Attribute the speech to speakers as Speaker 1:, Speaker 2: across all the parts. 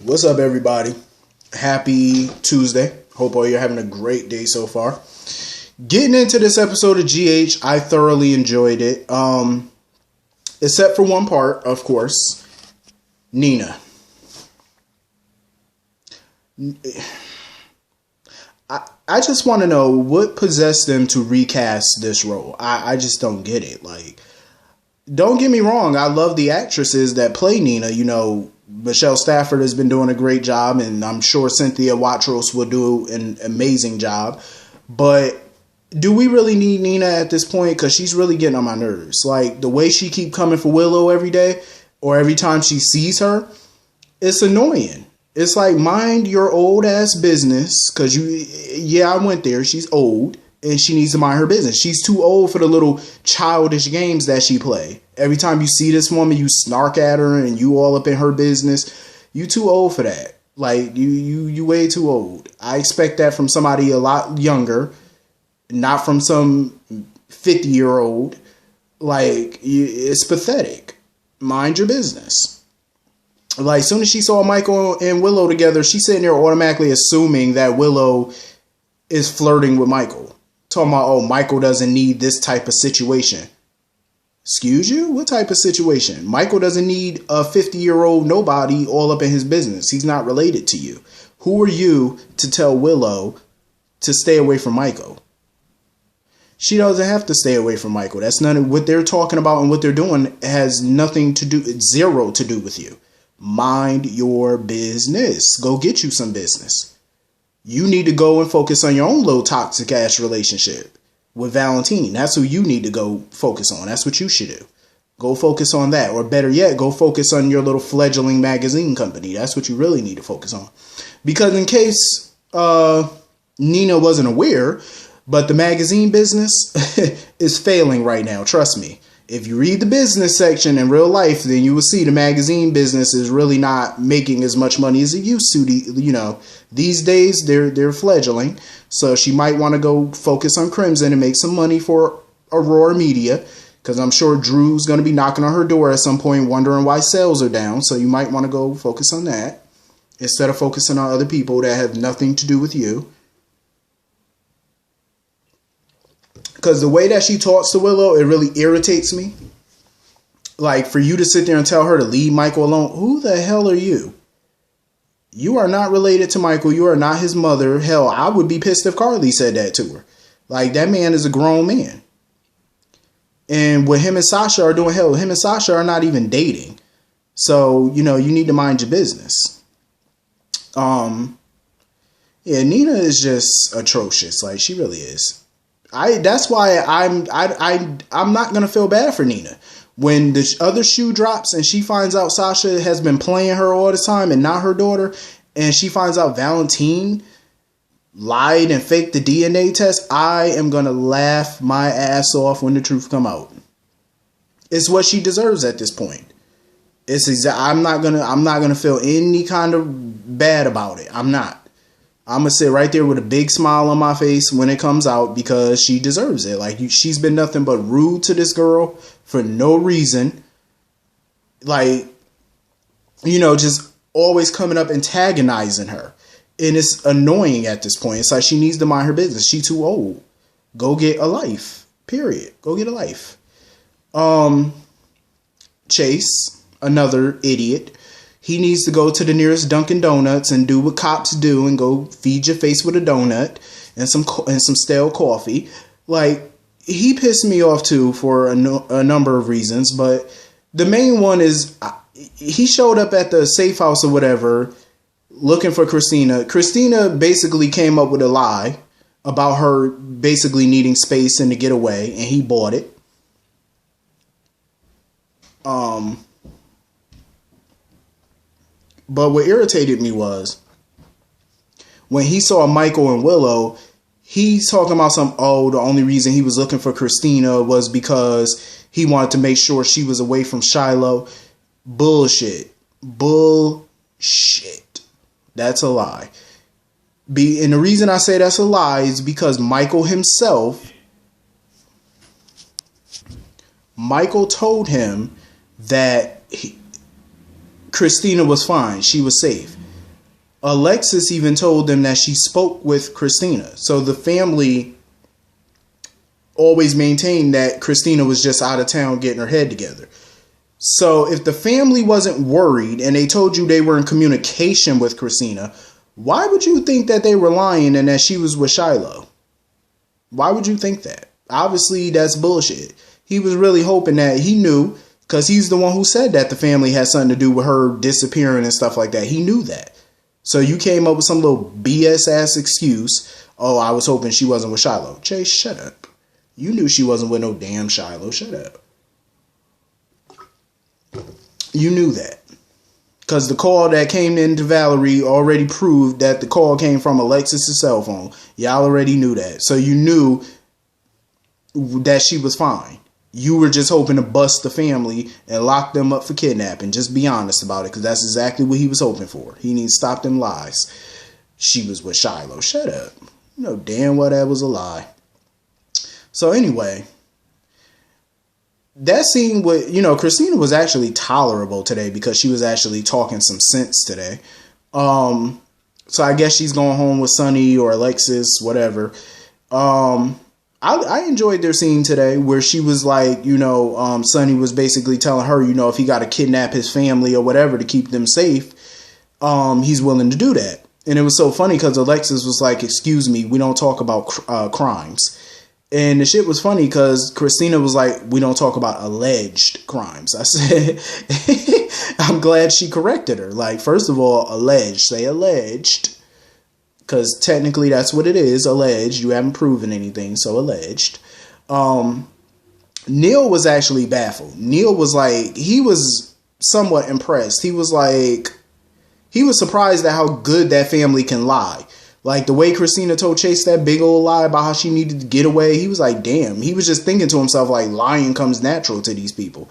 Speaker 1: What's up, everybody? Happy Tuesday. Hope all you're having a great day so far. Getting into this episode of GH, I thoroughly enjoyed it. Except for one part, of course. Nina. I just want to know what possessed them to recast this role. I just don't get it. Like, don't get me wrong. I love the actresses that play Nina. You know, Michelle Stafford has been doing a great job, and I'm sure Cynthia Watros will do an amazing job. But do we really need Nina at this point? Because she's really getting on my nerves. Like, the way she keep coming for Willow every day, or every time she sees her, it's annoying. It's like, mind your old ass business, because I went there. She's old, and she needs to mind her business. She's too old for the little childish games that she play. Every time you see this woman, you snark at her, and you all up in her business. You too old for that. Like, you way too old. I expect that from somebody a lot younger, not from some 50-year-old. Like, it's pathetic. Mind your business. Like, as soon as she saw Michael and Willow together, she's sitting there automatically assuming that Willow is flirting with Michael. Talking about, oh, Michael doesn't need this type of situation. Excuse you? What type of situation? Michael doesn't need a 50-year-old nobody all up in his business. He's not related to you. Who are you to tell Willow to stay away from Michael? She doesn't have to stay away from Michael. That's none of what they're talking about, and what they're doing has nothing to do, zero to do with you. Mind your business. Go get you some business. You need to go and focus on your own little toxic ass relationship with Valentine. That's who you need to go focus on. That's what you should do. Go focus on that. Or better yet, go focus on your little fledgling magazine company. That's what you really need to focus on. Because in case Nina wasn't aware, but the magazine business is failing right now. Trust me. If you read the business section in real life, then you will see the magazine business is really not making as much money as it used to. You know, these days they're fledgling. So she might want to go focus on Crimson and make some money for Aurora Media, because I'm sure Drew's going to be knocking on her door at some point wondering why sales are down. So you might want to go focus on that instead of focusing on other people that have nothing to do with you. Because the way that she talks to Willow, it really irritates me. Like, for you to sit there and tell her to leave Michael alone. Who the hell are you? You are not related to Michael. You are not his mother. Hell, I would be pissed if Carly said that to her. Like, that man is a grown man. And what him and Sasha are doing, hell, him and Sasha are not even dating. So, you know, you need to mind your business. Yeah, Nina is just atrocious. Like, she really is. That's why I'm not gonna feel bad for Nina when the other shoe drops and she finds out Sasha has been playing her all the time and not her daughter, and she finds out Valentine lied and faked the DNA test. I am gonna laugh my ass off when the truth come out. It's what she deserves at this point. I'm not gonna feel any kind of bad about it. I'm not. I'm going to sit right there with a big smile on my face when it comes out, because she deserves it. Like, she's been nothing but rude to this girl for no reason. Like, you know, just always coming up antagonizing her. And it's annoying at this point. It's like she needs to mind her business. She's too old. Go get a life. Period. Go get a life. Chase, another idiot. He needs to go to the nearest Dunkin' Donuts and do what cops do and go feed your face with a donut and some stale coffee. Like, he pissed me off too for a number of reasons, but the main one is he showed up at the safe house or whatever looking for Kristina. Kristina basically came up with a lie about her basically needing space and to get away, and he bought it. But what irritated me was when he saw Michael and Willow, he's talking about the only reason he was looking for Kristina was because he wanted to make sure she was away from Shiloh. Bullshit. That's a lie. And the reason I say that's a lie is because Michael told him that Kristina was fine. She was safe. Alexis even told them that she spoke with Kristina. So the family always maintained that Kristina was just out of town getting her head together. So if the family wasn't worried and they told you they were in communication with Kristina, why would you think that they were lying and that she was with Shiloh? Why would you think that? Obviously, that's bullshit. He was really hoping that he knew, because he's the one who said that the family had something to do with her disappearing and stuff like that. He knew that. So you came up with some little BS ass excuse. Oh, I was hoping she wasn't with Shiloh. Chase, shut up. You knew she wasn't with no damn Shiloh. Shut up. You knew that. Because the call that came into Valerie already proved that the call came from Alexis' cell phone. Y'all already knew that. So you knew that she was fine. You were just hoping to bust the family and lock them up for kidnapping. Just be honest about it, because that's exactly what he was hoping for. He needs to stop them lies. She was with Shiloh. Shut up. You know damn well that was a lie. So anyway, that scene with, Christina was actually tolerable today because she was actually talking some sense today. So I guess she's going home with Sonny or Alexis, whatever. I enjoyed their scene today where she was like, Sonny was basically telling her, if he got to kidnap his family or whatever to keep them safe, he's willing to do that. And it was so funny because Alexis was like, excuse me, we don't talk about crimes. And the shit was funny because Kristina was like, we don't talk about alleged crimes. I said, I'm glad she corrected her. Like, first of all, alleged. Say alleged. Because technically that's what it is. Alleged. You haven't proven anything. So alleged. Neil was actually baffled. Neil was like, he was somewhat impressed. He was like, he was surprised at how good that family can lie. Like the way Kristina told Chase that big old lie about how she needed to get away. He was like, damn. He was just thinking to himself like lying comes natural to these people.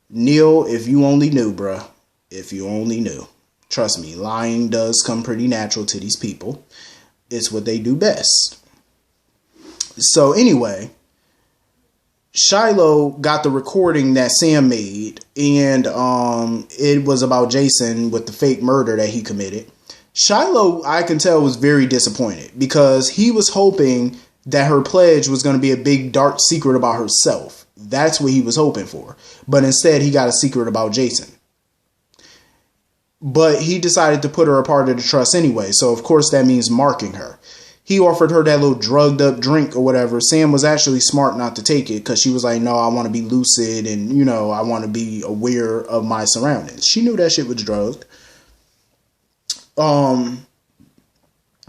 Speaker 1: Neil, if you only knew, bruh. If you only knew. Trust me, lying does come pretty natural to these people. It's what they do best. So anyway, Shiloh got the recording that Sam made. And it was about Jason with the fake murder that he committed. Shiloh, I can tell, was very disappointed because he was hoping that her pledge was going to be a big dark secret about herself. That's what he was hoping for. But instead, he got a secret about Jason. But he decided to put her a part of the trust anyway. So, of course, that means marking her. He offered her that little drugged up drink or whatever. Sam was actually smart not to take it because she was like, no, I want to be lucid and, I want to be aware of my surroundings. She knew that shit was drugged.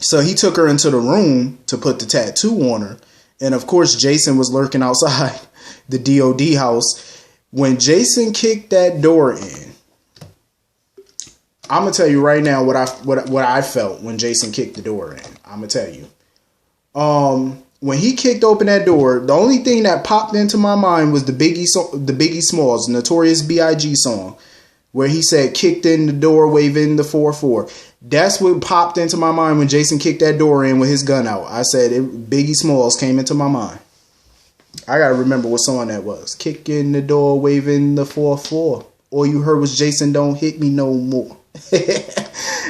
Speaker 1: So he took her into the room to put the tattoo on her. And of course, Jason was lurking outside the DOD house. When Jason kicked that door in, I'm going to tell you right now what I felt when Jason kicked the door in. I'm going to tell you. When he kicked open that door, the only thing that popped into my mind was the Biggie Smalls, Notorious B.I.G. song, where he said, kicked in the door, waving the 4-4. That's what popped into my mind when Jason kicked that door in with his gun out. I said, Biggie Smalls came into my mind. I got to remember what song that was. Kick in the door, waving the 4-4. All you heard was Jason, don't hit me no more.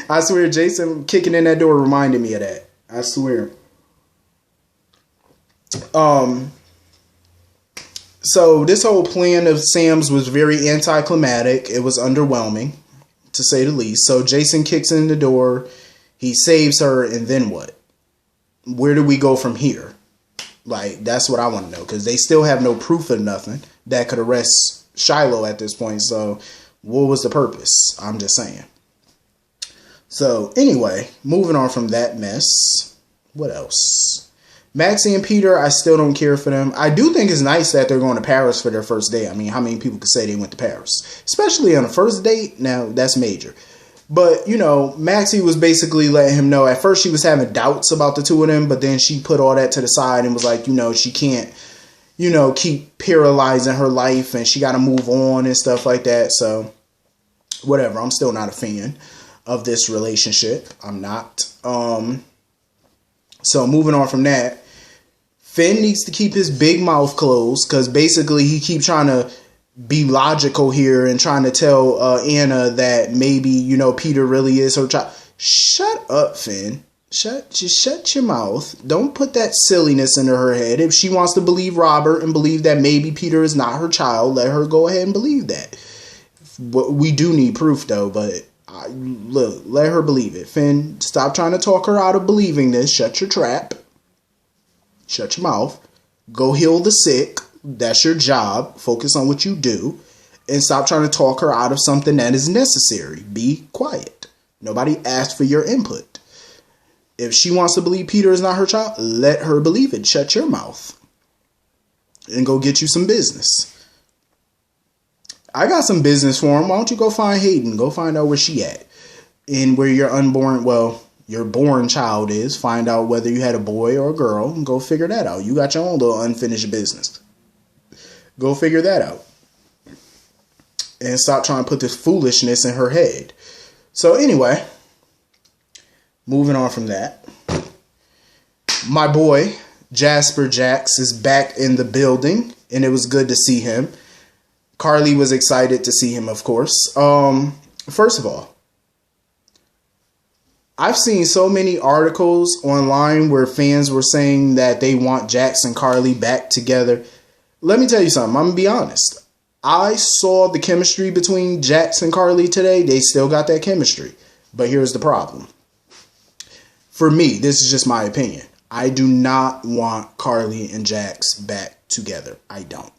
Speaker 1: I swear, Jason kicking in that door reminded me of that. I swear. So this whole plan of Sam's was very anticlimactic. It was underwhelming, to say the least. So Jason kicks in the door. He saves her. And then what? Where do we go from here? Like, that's what I want to know. Because they still have no proof of nothing that could arrest Shiloh at this point. So what was the purpose? I'm just saying. So anyway, moving on from that mess. What else? Maxie and Peter, I still don't care for them. I do think it's nice that they're going to Paris for their first date. I mean, how many people could say they went to Paris? Especially on a first date. Now, that's major. But, Maxie was basically letting him know. At first, she was having doubts about the two of them. But then she put all that to the side and was like, she can't, keep paralyzing her life. And she got to move on and stuff like that. So, whatever. I'm still not a fan of this relationship. I'm not. So, moving on from that. Finn needs to keep his big mouth closed because basically he keeps trying to be logical here and trying to tell Anna that maybe, Peter really is her child. Shut up, Finn. Just shut your mouth. Don't put that silliness into her head. If she wants to believe Robert and believe that maybe Peter is not her child, let her go ahead and believe that. We do need proof, though, but look, let her believe it. Finn, stop trying to talk her out of believing this. Shut your trap. Shut your mouth. Go heal the sick. That's your job. Focus on what you do. And stop trying to talk her out of something that is necessary. Be quiet. Nobody asked for your input. If she wants to believe Peter is not her child, let her believe it. Shut your mouth. And go get you some business. I got some business for him. Why don't you go find Hayden? Go find out where she at. And where your your born child is. Find out whether you had a boy or a girl. And go figure that out. You got your own little unfinished business. Go figure that out. And stop trying to put this foolishness in her head. So anyway, moving on from that. My boy, Jasper Jax, is back in the building. And it was good to see him. Carly was excited to see him, of course. First of all, I've seen so many articles online where fans were saying that they want Jax and Carly back together. Let me tell you something. I'm going to be honest. I saw the chemistry between Jax and Carly today. They still got that chemistry. But here's the problem. For me, this is just my opinion. I do not want Carly and Jax back together. I don't.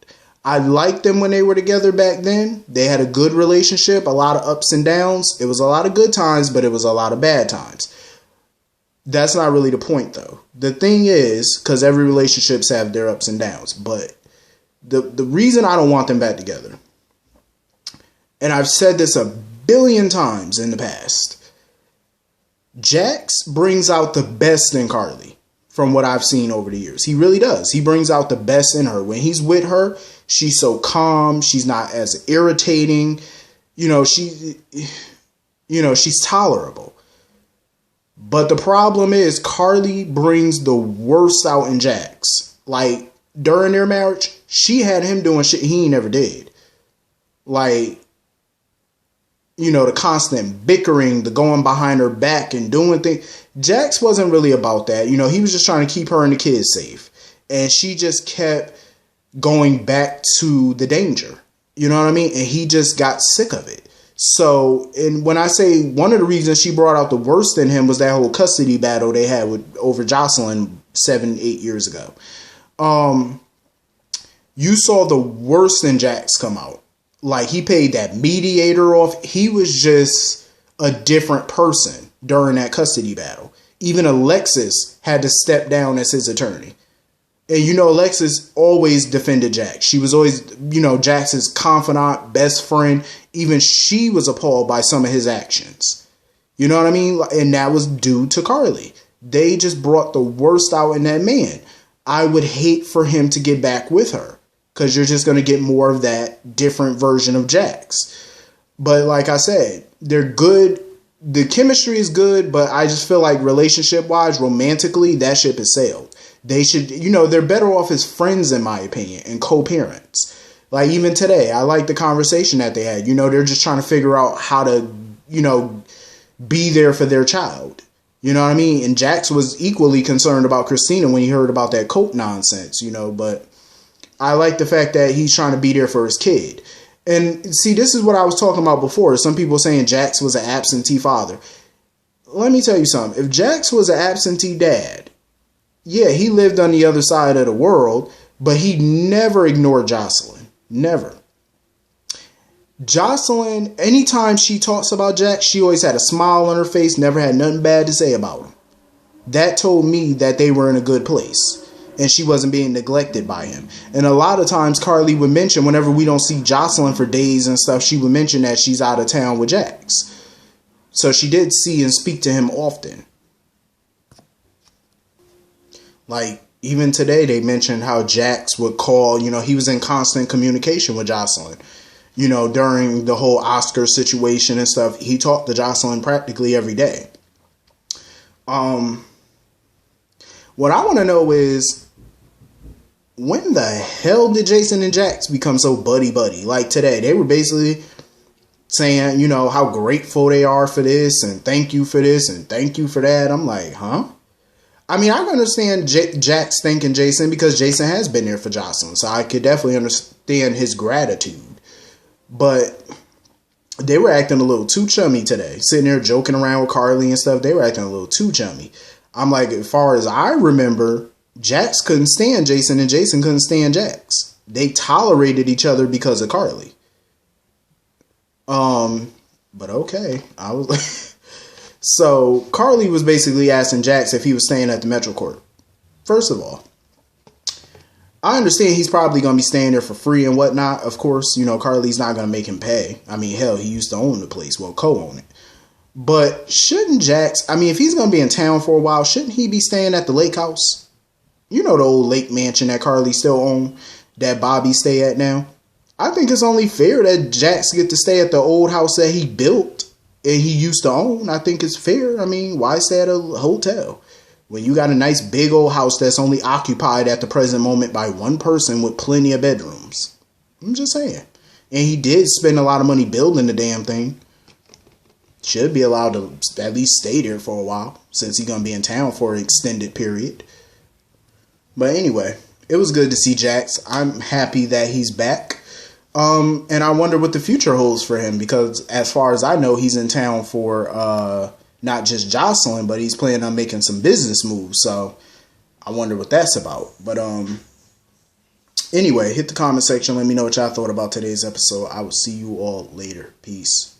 Speaker 1: I liked them when they were together back then. They had a good relationship, a lot of ups and downs. It was a lot of good times, but it was a lot of bad times. That's not really the point, though. The thing is, because every relationships have their ups and downs, but the reason I don't want them back together, and I've said this a billion times in the past, Jax brings out the best in Carly from what I've seen over the years. He really does. He brings out the best in her. When he's with her, she's so calm. She's not as irritating. She's tolerable. But the problem is Carly brings the worst out in Jax. Like, during their marriage, she had him doing shit he ain't never did. Like, the constant bickering, the going behind her back and doing things. Jax wasn't really about that. He was just trying to keep her and the kids safe. And she just kept going back to the danger. You know what I mean? And he just got sick of it. So, and when I say one of the reasons she brought out the worst in him was that whole custody battle they had over Jocelyn 7-8 years ago. You saw the worst in Jax come out. Like, he paid that mediator off. He was just a different person during that custody battle. Even Alexis had to step down as his attorney. And, Alexis always defended Jax. She was always, Jax's confidant, best friend. Even she was appalled by some of his actions. You know what I mean? And that was due to Carly. They just brought the worst out in that man. I would hate for him to get back with her, because you're just going to get more of that different version of Jax. But like I said, they're good. The chemistry is good, but I just feel like relationship-wise, romantically, that ship has sailed. They should, they're better off as friends, in my opinion, and co-parents. Like, even today, I like the conversation that they had. They're just trying to figure out how to, be there for their child. You know what I mean? And Jax was equally concerned about Kristina when he heard about that coat nonsense, but I like the fact that he's trying to be there for his kid. And see, this is what I was talking about before. Some people saying Jax was an absentee father. Let me tell you something. If Jax was an absentee dad, yeah, he lived on the other side of the world, but he never ignored Jocelyn. Never. Jocelyn, anytime she talks about Jax, she always had a smile on her face, never had nothing bad to say about him. That told me that they were in a good place. And she wasn't being neglected by him. And a lot of times Carly would mention, whenever we don't see Jocelyn for days and stuff, she would mention that she's out of town with Jax. So she did see and speak to him often. Like, even today they mentioned how Jax would call, he was in constant communication with Jocelyn. During the whole Oscar situation and stuff, he talked to Jocelyn practically every day. What I want to know is, when the hell did Jason and Jax become so buddy-buddy? Like today, they were basically, saying, you know, how grateful they are for this and thank you for this and thank you for that. I'm like, huh? I mean, I can understand Jax thanking Jason because Jason has been there for Jocelyn. So I could definitely understand his gratitude. But they were acting a little too chummy today. Sitting there joking around with Carly and stuff. They were acting a little too chummy. I'm like, as far as I remember, Jax couldn't stand Jason and Jason couldn't stand Jax. They tolerated each other because of Carly. But okay. I was like, so Carly was basically asking Jax if he was staying at the Metro Court. First of all, I understand he's probably going to be staying there for free and whatnot. Of course, you know, Carly's not going to make him pay. I mean, hell, he used to own the place. Well, co-own it. But shouldn't Jax, I mean, if he's going to be in town for a while, shouldn't he be staying at the lake house? You know, the old lake mansion that Carly still owns, that Bobby stay at now. I think it's only fair that Jax get to stay at the old house that he built and he used to own. I think it's fair. I mean, why stay at a hotel when you got a nice big old house that's only occupied at the present moment by one person with plenty of bedrooms? I'm just saying. And he did spend a lot of money building the damn thing. Should be allowed to at least stay there for a while since he's going to be in town for an extended period. But anyway, it was good to see Jax. I'm happy that he's back. And I wonder what the future holds for him because as far as I know, he's in town for not just Jocelyn, but he's planning on making some business moves. So I wonder what that's about. But anyway, hit the comment section. Let me know what y'all thought about today's episode. I will see you all later. Peace.